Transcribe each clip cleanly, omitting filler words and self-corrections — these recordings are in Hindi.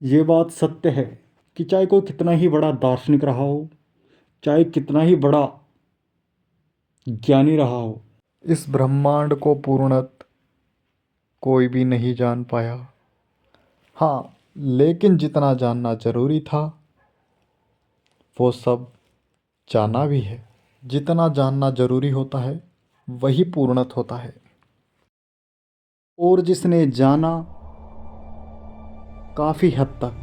ये बात सत्य है कि चाहे कोई कितना ही बड़ा दार्शनिक रहा हो, चाहे कितना ही बड़ा ज्ञानी रहा हो, इस ब्रह्मांड को पूर्णत कोई भी नहीं जान पाया। हाँ, लेकिन जितना जानना जरूरी था वो सब जाना भी है। जितना जानना जरूरी होता है वही पूर्णत होता है। और जिसने जाना काफ़ी हद तक,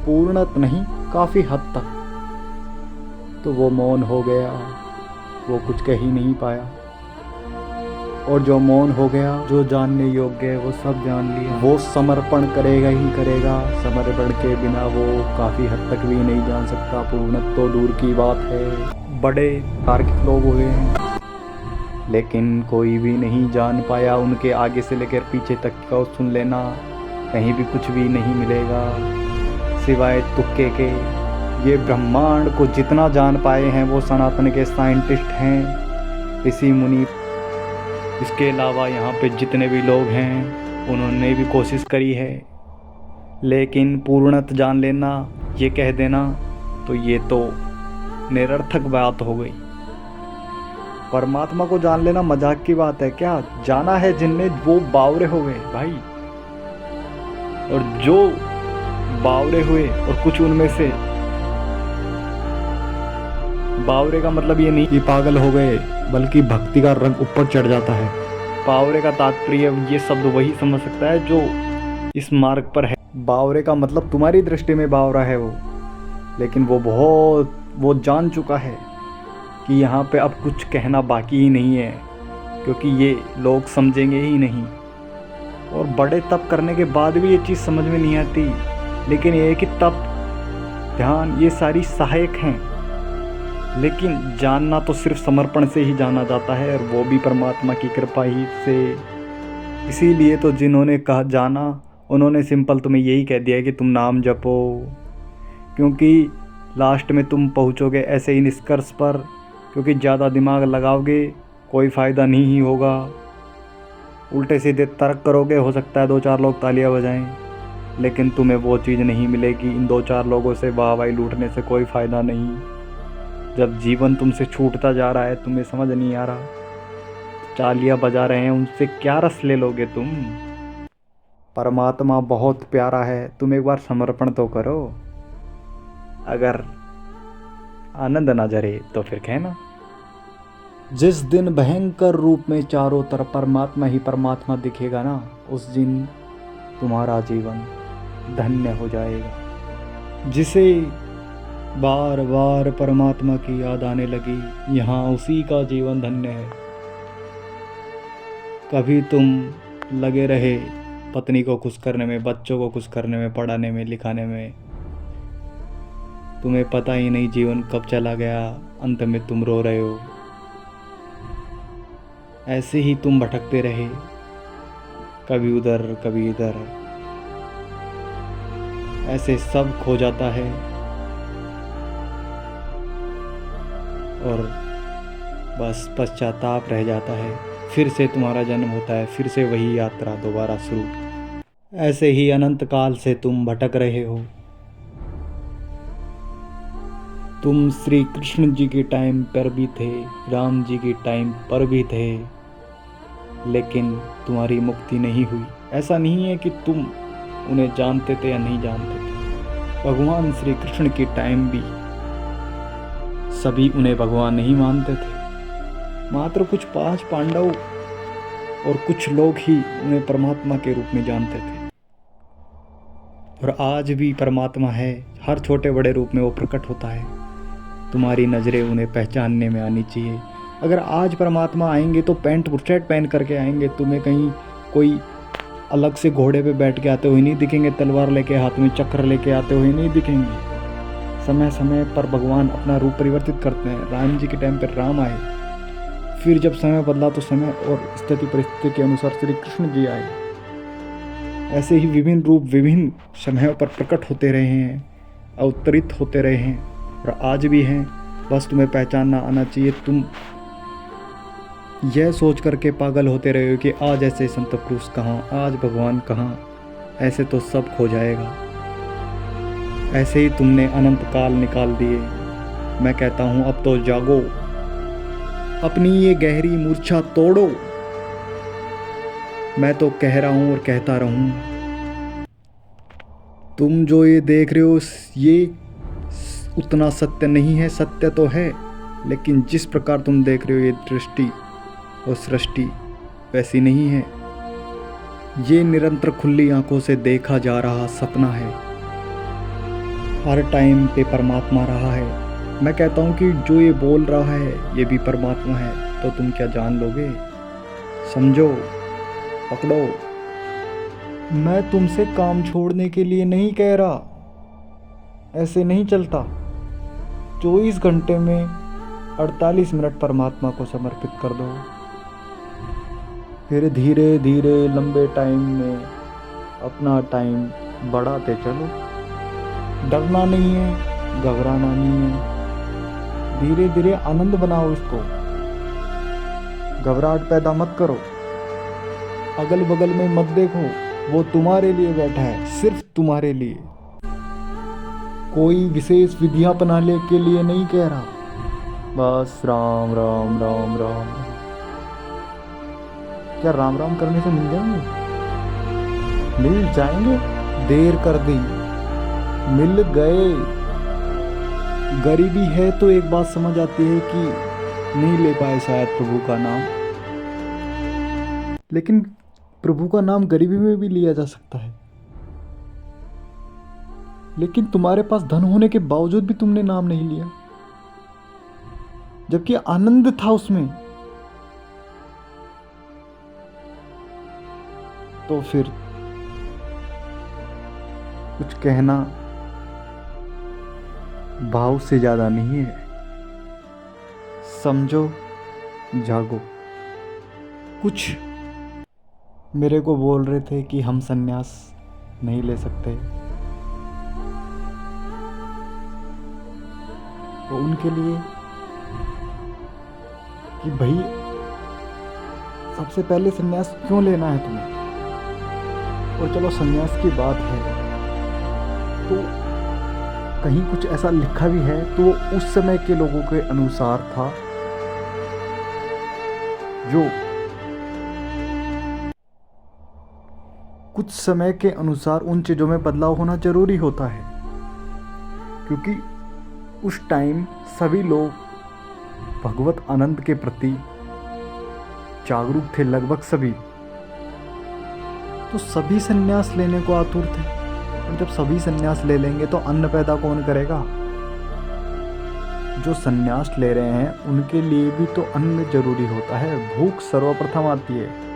पूर्णत नहीं काफ़ी हद तक, तो वो मौन हो गया, वो कुछ कह ही नहीं पाया। और जो मौन हो गया, जो जानने योग्य है वो सब जान लिया। वो समर्पण करेगा ही करेगा। समर्पण के बिना वो काफ़ी हद तक भी नहीं जान सकता। पूर्णत तो दूर की बात है। बड़े तार्किक लोग हुए हैं, लेकिन कोई भी नहीं जान पाया। उनके आगे से लेकर पीछे तक का सुन लेना, कहीं भी कुछ भी नहीं मिलेगा सिवाय तुक्के के। ये ब्रह्मांड को जितना जान पाए हैं वो सनातन के साइंटिस्ट हैं, ऋषि मुनि। इसके अलावा यहाँ पे जितने भी लोग हैं उन्होंने भी कोशिश करी है, लेकिन पूर्णत जान लेना, ये कह देना, तो ये तो निरर्थक बात हो गई। परमात्मा को जान लेना मजाक की बात है क्या? जाना है जिनने वो बावरे हो गए भाई। और जो बावरे हुए, और कुछ उनमें से, बावरे का मतलब ये नहीं कि पागल हो गए, बल्कि भक्ति का रंग ऊपर चढ़ जाता है। बावरे का तात्पर्य ये शब्द वही समझ सकता है जो इस मार्ग पर है। बावरे का मतलब तुम्हारी दृष्टि में बावरा है वो, लेकिन वो जान चुका है कि यहाँ पे अब कुछ कहना बाकी ही नहीं है, क्योंकि ये लोग समझेंगे ही नहीं। और बड़े तप करने के बाद भी ये चीज़ समझ में नहीं आती। लेकिन ये कि तप, ध्यान, ये सारी सहायक हैं, लेकिन जानना तो सिर्फ समर्पण से ही जाना जाता है, और वो भी परमात्मा की कृपा ही से। इसीलिए तो जिन्होंने कहा जाना, उन्होंने सिंपल तुम्हें यही कह दिया कि तुम नाम जपो, क्योंकि लास्ट में तुम पहुँचोगे ऐसे ही निष्कर्ष पर। क्योंकि ज़्यादा दिमाग लगाओगे कोई फ़ायदा नहीं ही होगा। उल्टे सीधे तर्क करोगे, हो सकता है 2-4 लोग तालियां बजाएं, लेकिन तुम्हें वो चीज़ नहीं मिलेगी। इन 2-4 लोगों से वाहवाही लूटने से कोई फ़ायदा नहीं। जब जीवन तुमसे छूटता जा रहा है, तुम्हें समझ नहीं आ रहा, तालियां बजा रहे हैं, उनसे क्या रस ले लोगे तुम? परमात्मा बहुत प्यारा है, तुम एक बार समर्पण तो करो। अगर आनंद ना जरे तो फिर कहना। जिस दिन भयंकर रूप में चारों तरफ परमात्मा ही परमात्मा दिखेगा ना, उस दिन तुम्हारा जीवन धन्य हो जाएगा। जिसे बार बार परमात्मा की याद आने लगी, यहाँ उसी का जीवन धन्य है। कभी तुम लगे रहे पत्नी को खुश करने में, बच्चों को खुश करने में, पढ़ाने में, लिखाने में, तुम्हें पता ही नहीं जीवन कब चला गया, अंत में तुम रो रहे हो। ऐसे ही तुम भटकते रहे, कभी उधर कभी इधर, ऐसे सब खो जाता है, और बस पश्चाताप रह जाता है। फिर से तुम्हारा जन्म होता है, फिर से वही यात्रा दोबारा शुरू। ऐसे ही अनंत काल से तुम भटक रहे हो। तुम श्री कृष्ण जी के टाइम पर भी थे, राम जी के टाइम पर भी थे, लेकिन तुम्हारी मुक्ति नहीं हुई। ऐसा नहीं है कि तुम उन्हें जानते थे या नहीं जानते थे। भगवान श्री कृष्ण के टाइम भी सभी उन्हें भगवान नहीं मानते थे। मात्र कुछ 5 पांडव और कुछ लोग ही उन्हें परमात्मा के रूप में जानते थे। और आज भी परमात्मा है, हर छोटे बड़े रूप में वो प्रकट होता है। तुम्हारी नज़रें उन्हें पहचानने में आनी चाहिए। अगर आज परमात्मा आएंगे तो पैंट बुशर्ट पहन करके आएंगे, तुम्हें कहीं कोई अलग से घोड़े पे बैठ के आते हुए नहीं दिखेंगे, तलवार लेके हाथ में चक्र लेके आते हुए नहीं दिखेंगे। समय समय पर भगवान अपना रूप परिवर्तित करते हैं। राम जी के टाइम पर राम आए, फिर जब समय बदला तो समय और स्थिति परिस्थिति के अनुसार श्री कृष्ण जी आए। ऐसे ही विभिन्न रूप विभिन्न समयों पर प्रकट होते रहे हैं, अवतरित होते रहे हैं, और आज भी हैं। बस तुम्हें पहचानना आना चाहिए। तुम यह सोच करके पागल होते रहे हो कि आज ऐसे संत पुरुष कहाँ, आज भगवान कहाँ, ऐसे तो सब खो जाएगा। ऐसे ही तुमने अनंत काल निकाल दिए। मैं कहता हूँ अब तो जागो, अपनी ये गहरी मूर्छा तोड़ो। मैं तो कह रहा हूँ और कहता रहूँ, तुम जो ये देख रहे हो ये उतना सत्य नहीं है। सत्य तो है, लेकिन जिस प्रकार तुम देख रहे हो ये दृष्टि और सृष्टि वैसी नहीं है। ये निरंतर खुली आंखों से देखा जा रहा सपना है। हर टाइम पे परमात्मा रहा है। मैं कहता हूँ कि जो ये बोल रहा है ये भी परमात्मा है। तो तुम क्या जान लोगे? समझो, पकड़ो। मैं तुमसे काम छोड़ने के लिए नहीं कह रहा, ऐसे नहीं चलता। 24 घंटे में 48 मिनट परमात्मा को समर्पित कर दो, फिर धीरे धीरे लंबे टाइम में अपना टाइम बढ़ाते चलो। डरना नहीं है, घबराना नहीं है। धीरे धीरे आनंद बनाओ इसको, घबराहट पैदा मत करो। अगल बगल में मत देखो, वो तुम्हारे लिए बैठा है, सिर्फ तुम्हारे लिए। कोई विशेष विधियां अपनाने के लिए नहीं कह रहा। बस राम राम राम राम। क्या राम राम करने से मिल जाएंगे? मिल जाएंगे, देर कर दी, मिल गए। गरीबी है तो एक बात समझ आती है कि नहीं ले पाए शायद प्रभु का नाम, लेकिन प्रभु का नाम गरीबी में भी लिया जा सकता है। लेकिन तुम्हारे पास धन होने के बावजूद भी तुमने नाम नहीं लिया, जबकि आनंद था उसमें। तो फिर कुछ कहना भाव से ज्यादा नहीं है। समझो, जागो। कुछ मेरे को बोल रहे थे कि हम संन्यास नहीं ले सकते, तो उनके लिए कि भाई सबसे पहले संन्यास क्यों लेना है तुम्हें। और चलो संन्यास की बात है तो कहीं कुछ ऐसा लिखा भी है तो वो उस समय के लोगों के अनुसार था, जो कुछ समय के अनुसार उन चीज़ों में बदलाव होना जरूरी होता है, क्योंकि उस टाइम सभी लोग भगवत आनंद के प्रति जागरूक थे, लगभग सभी। तो सभी संन्यास लेने को आतुर थे। और जब सभी संन्यास ले लेंगे तो अन्न पैदा कौन करेगा? जो संन्यास ले रहे हैं उनके लिए भी तो अन्न जरूरी होता है। भूख सर्वप्रथम आती है।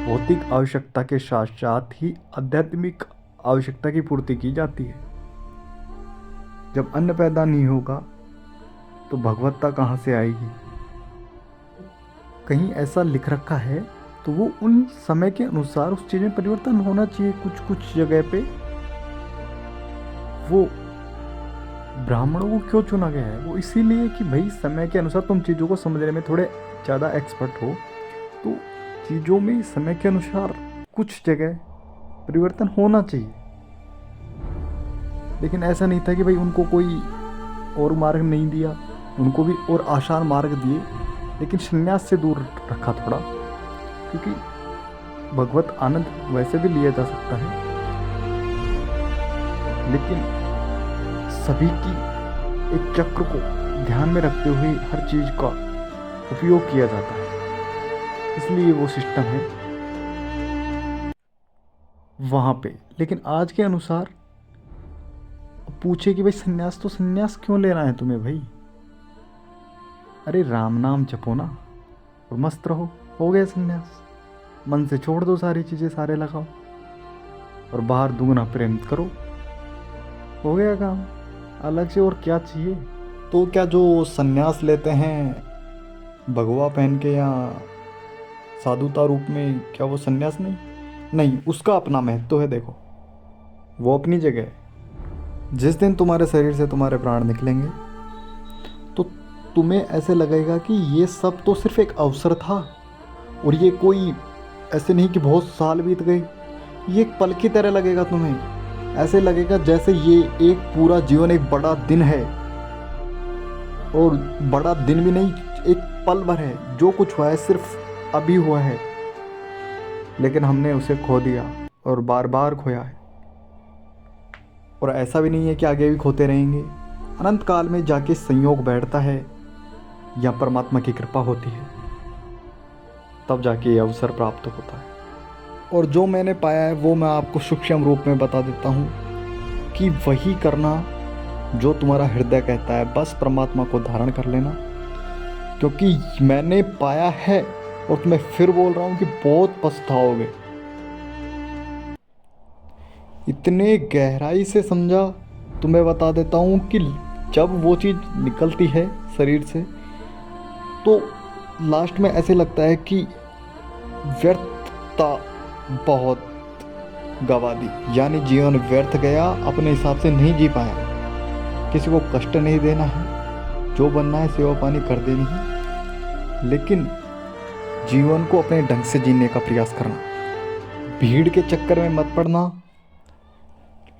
भौतिक आवश्यकता के साथ साथ ही आध्यात्मिक आवश्यकता की पूर्ति की जाती है। जब अन्न पैदा नहीं होगा तो भगवत्ता कहाँ से आएगी? कहीं ऐसा लिख रखा है तो वो उन समय के अनुसार उस चीज़ में परिवर्तन होना चाहिए। कुछ कुछ जगह पे वो ब्राह्मणों को क्यों चुना गया है? वो इसीलिए कि भाई समय के अनुसार तुम चीज़ों को समझने में थोड़े ज़्यादा एक्सपर्ट हो, तो चीज़ों में समय के अनुसार कुछ जगह परिवर्तन होना चाहिए। लेकिन ऐसा नहीं था कि भाई उनको कोई और मार्ग नहीं दिया, उनको भी और आसान मार्ग दिए, लेकिन संन्यास से दूर रखा थोड़ा, क्योंकि भगवत आनंद वैसे भी लिया जा सकता है, लेकिन सभी की एक चक्र को ध्यान में रखते हुए हर चीज़ का उपयोग किया जाता है। इसलिए वो सिस्टम है वहाँ पे। लेकिन आज के अनुसार पूछे कि भाई संन्यास, तो संन्यास क्यों लेना है तुम्हें भाई? अरे राम नाम जपो ना और मस्त रहो, हो गया संन्यास। मन से छोड़ दो सारी चीज़ें, सारे लगाओ और बाहर दुगना प्रेम करो, हो गया काम। अलग से और क्या चाहिए? तो क्या जो संन्यास लेते हैं भगवा पहन के या साधुता रूप में, क्या वो संन्यास नहीं? नहीं, उसका अपना महत्व है। देखो वो अपनी जगह है। जिस दिन तुम्हारे शरीर से तुम्हारे प्राण निकलेंगे तो तुम्हें ऐसे लगेगा कि ये सब तो सिर्फ एक अवसर था, और ये कोई ऐसे नहीं कि बहुत साल बीत गए। ये एक पल की तरह लगेगा तुम्हें। ऐसे लगेगा जैसे ये एक पूरा जीवन एक बड़ा दिन है, और बड़ा दिन भी नहीं, एक पल भर है। जो कुछ हुआ है सिर्फ अभी हुआ है, लेकिन हमने उसे खो दिया और बार बार खोया है। और ऐसा भी नहीं है कि आगे भी खोते रहेंगे। अनंत काल में जाके संयोग बैठता है या परमात्मा की कृपा होती है, तब जाके ये अवसर प्राप्त होता है। और जो मैंने पाया है वो मैं आपको सूक्ष्म रूप में बता देता हूँ कि वही करना जो तुम्हारा हृदय कहता है। बस परमात्मा को धारण कर लेना, क्योंकि मैंने पाया है और मैं फिर बोल रहा हूँ कि बहुत पछताओगे। इतने गहराई से समझा तो मैं बता देता हूँ कि जब वो चीज़ निकलती है शरीर से तो लास्ट में ऐसे लगता है कि व्यर्थता बहुत गवा दी, यानी जीवन व्यर्थ गया, अपने हिसाब से नहीं जी पाया। किसी को कष्ट नहीं देना है, जो बनना है सेवा पानी कर देनी है, लेकिन जीवन को अपने ढंग से जीने का प्रयास करना। भीड़ के चक्कर में मत पड़ना।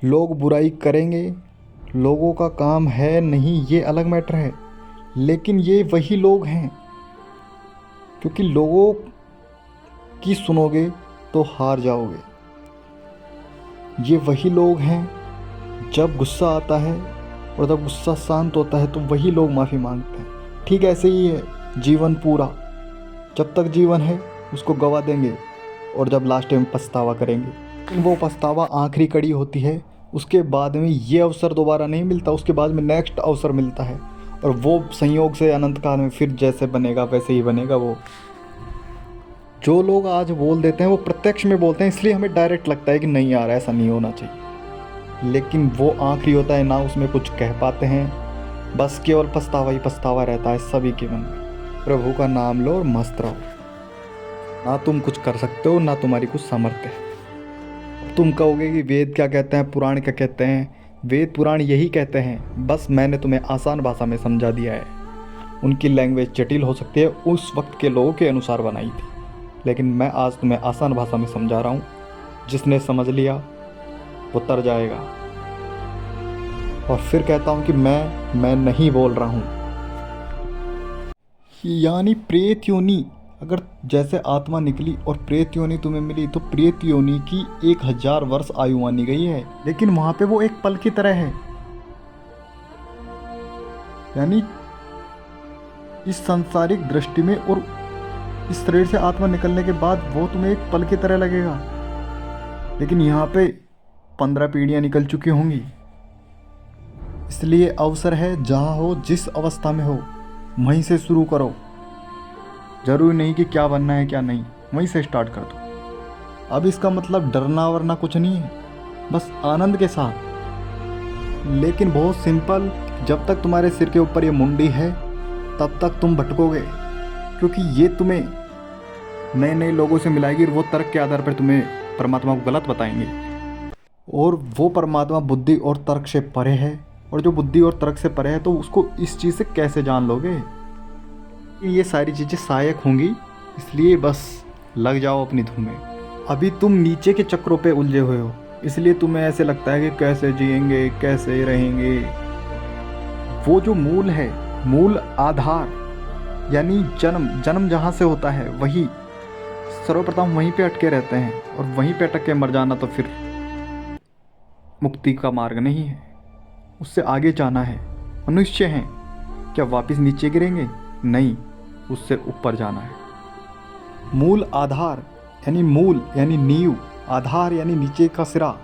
लोग बुराई करेंगे, लोगों का काम है नहीं, ये अलग मैटर है, लेकिन ये वही लोग हैं, क्योंकि लोगों की सुनोगे तो हार जाओगे। ये वही लोग हैं, जब गुस्सा आता है और जब गुस्सा शांत होता है तो वही लोग माफ़ी मांगते हैं। ठीक ऐसे ही है जीवन पूरा, जब तक जीवन है उसको गवा देंगे और जब लास्ट में पछतावा करेंगे, लेकिन वो पछतावा आखिरी कड़ी होती है। उसके बाद में ये अवसर दोबारा नहीं मिलता, उसके बाद में नेक्स्ट अवसर मिलता है, और वो संयोग से अनंत काल में फिर जैसे बनेगा वैसे ही बनेगा। वो जो लोग आज बोल देते हैं वो प्रत्यक्ष में बोलते हैं, इसलिए हमें डायरेक्ट लगता है कि नहीं यार ऐसा नहीं होना चाहिए, लेकिन वो आखिरी होता है, ना उसमें कुछ कह पाते हैं, बस केवल पछतावा ही पछतावा रहता है सभी के मन में। प्रभु का नाम लो और मस्त रहो। ना तुम कुछ कर सकते हो, ना तुम्हारी कुछ सामर्थ्य है। तुम कहोगे कि वेद क्या कहते हैं, पुराण क्या कहते हैं। वेद पुराण यही कहते हैं, बस मैंने तुम्हें आसान भाषा में समझा दिया है। उनकी लैंग्वेज जटिल हो सकती है, उस वक्त के लोगों के अनुसार बनाई थी, लेकिन मैं आज तुम्हें आसान भाषा में समझा रहा हूँ। जिसने समझ लिया वो तर जाएगा। और फिर कहता हूँ कि मैं नहीं बोल रहा हूँ, यानी प्रेत योनि, अगर जैसे आत्मा निकली और प्रेत योनि तुम्हें मिली तो प्रेत योनि की 1000 वर्ष आयु मानी गई है, लेकिन वहां पे वो एक पल की तरह है। यानी इस सांसारिक दृष्टि में और इस शरीर से आत्मा निकलने के बाद वो तुम्हें एक पल की तरह लगेगा, लेकिन यहाँ पे 15 पीढ़ियाँ निकल चुकी होंगी। इसलिए अवसर है, जहाँ हो, जिस अवस्था में हो, वहीं से शुरू करो। जरूरी नहीं कि क्या बनना है क्या नहीं, वहीं से स्टार्ट कर दो। अब इसका मतलब डरना वरना कुछ नहीं है, बस आनंद के साथ, लेकिन बहुत सिंपल। जब तक तुम्हारे सिर के ऊपर ये मुंडी है तब तक तुम भटकोगे, क्योंकि ये तुम्हें नए नए लोगों से मिलाएगी और वो तर्क के आधार पर तुम्हें परमात्मा को गलत बताएंगे, और वो परमात्मा बुद्धि और तर्क से परे है, और जो बुद्धि और तर्क से परे है तो उसको इस चीज़ से कैसे जान लोगे। ये सारी चीज़ें सहायक होंगी, इसलिए बस लग जाओ अपनी धुन में। अभी तुम नीचे के चक्रों पे उलझे हुए हो, इसलिए तुम्हें ऐसे लगता है कि कैसे जिएंगे, कैसे रहेंगे। वो जो मूल है, मूल आधार, यानी जन्म जहाँ से होता है वही सर्वप्रथम वहीं पे अटके रहते हैं, और वहीं पे अटक के मर जाना तो फिर मुक्ति का मार्ग नहीं है, उससे आगे जाना है। मनुष्य हैं, क्या वापस नीचे गिरेंगे? नहीं, उससे ऊपर जाना है। मूल आधार यानी मूल यानी नींव, आधार यानी नीचे का सिरा,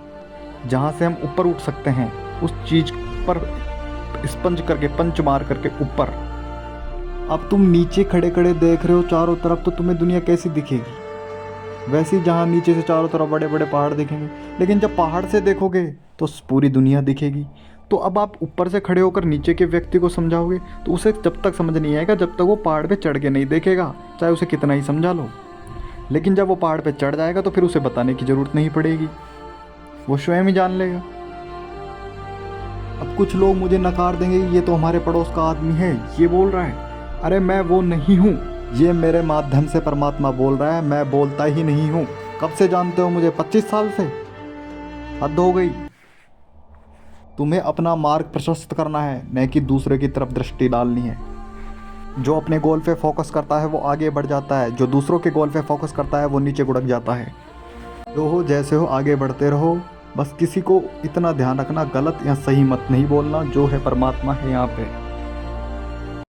जहाँ से हम ऊपर उठ सकते हैं, उस चीज़ पर स्पंज करके, पंच मार करके ऊपर। अब तुम नीचे खड़े खड़े देख रहे हो चारों तरफ, तो तुम्हें दुनिया कैसी दिखेगी? वैसे ही जहाँ नीचे से चारों तरफ बड़े बड़े पहाड़ दिखेंगे, लेकिन जब पहाड़ से देखोगे तो पूरी दुनिया दिखेगी। तो अब आप ऊपर से खड़े होकर नीचे के व्यक्ति को समझाओगे तो उसे जब तक समझ नहीं आएगा जब तक वो पहाड़ पे चढ़ के नहीं देखेगा, चाहे उसे कितना ही समझा लो। लेकिन जब वो पहाड़ पे चढ़ जाएगा तो फिर उसे बताने की ज़रूरत नहीं पड़ेगी, वो स्वयं ही जान लेगा। अब कुछ लोग मुझे नकार देंगे, ये तो हमारे पड़ोस का आदमी है, ये बोल रहा है। अरे मैं वो नहीं हूँ, ये मेरे माध्यम से परमात्मा बोल रहा है, मैं बोलता ही नहीं हूँ। कब से जानते हो मुझे? 25 साल से। हद हो गई। तुम्हें अपना मार्ग प्रशस्त करना है, न कि दूसरे की तरफ दृष्टि डालनी है। जो अपने गोल पे फोकस करता है वो आगे बढ़ जाता है, जो दूसरों के गोल पे फोकस करता है वो नीचे गुड़क जाता है। जो हो जैसे हो आगे बढ़ते रहो। बस किसी को इतना ध्यान रखना, गलत या सही मत नहीं बोलना, जो है परमात्मा है यहाँ पे।